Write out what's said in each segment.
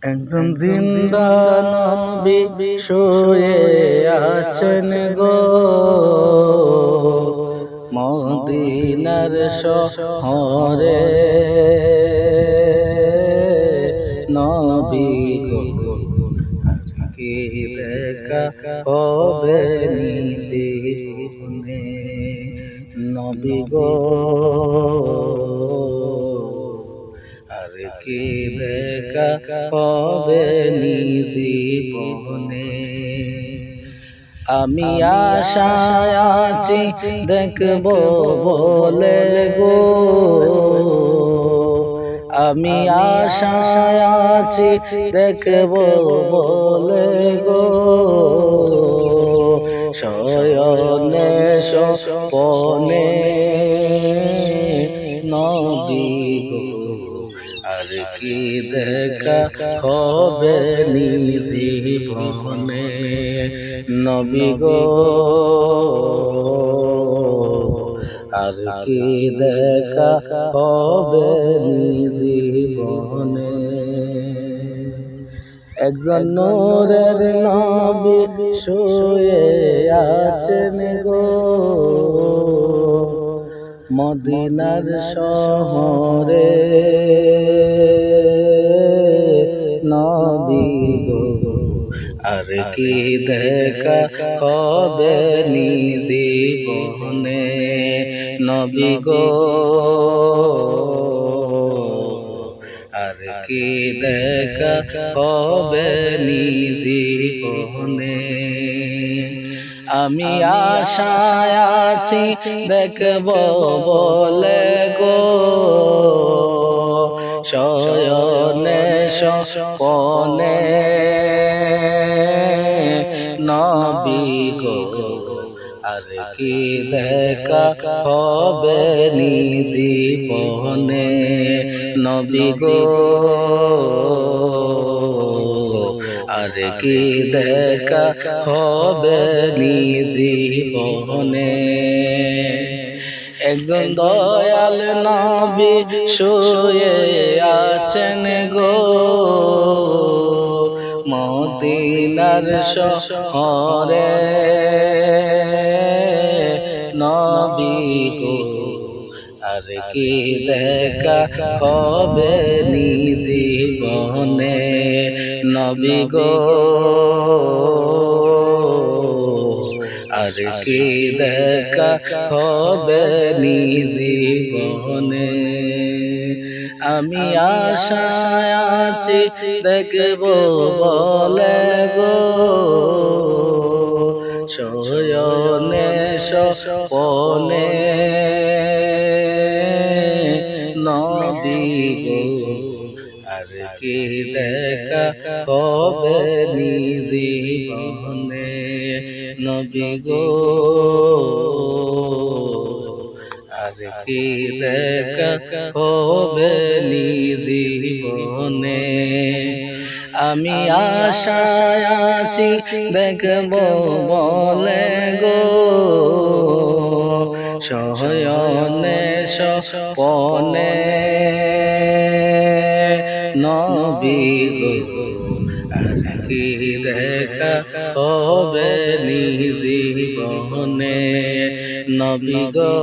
একজন জিন্দা নবী শুয়ে আছেন গো মদিনার শহরে। নবী গো কি দেখা হবে জীবনে। নবী গো আর কি দেখা হবে জীবনে। আমি আশায় আছি দেখব বলে গো, আমি আশায় আছি দেখব বলে গো। শয়নে স্বপনে নবী গো আর কি দেখা হবে জীবনে। নবী গো আর কি দেখা হবে জীবনে। একজন নূরের নবী শুয়ে আছেন গো মদিনার শহরে। নবী গো আর কি দেখা হবে জীবনে। নবী গো আর কি দেখা হবে জীবনে। আমি আশায় আছি দেখব বলে গো, শয়নে স্বপনে নবী গো আর কি দেখা হবে জীবনে। নবী গো আর কি দেখা হবে জীবনে। একজন দয়াল নবী শুয়ে আছেন গো মদিনার শহরে। নবী গো আর কি দেখা হবে জীবনে। নবী গো আর কি দেখা হবে জীবনে। আমি আশায় আছি দেখব বলে গো, শয়নে স্বপনে নবী গো আর কি দেখা হবে জীবনে। নবী গো আর কি দেখা হবে জীবনে। আমি আশায় আছি দেখব বলে গো, শয়নে স্বপনে নবী গো আর কি দেখা হবে জীবনে। নবী গো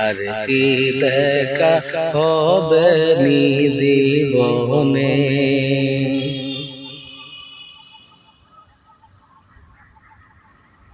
আর কি দেখা হবে জীবনে।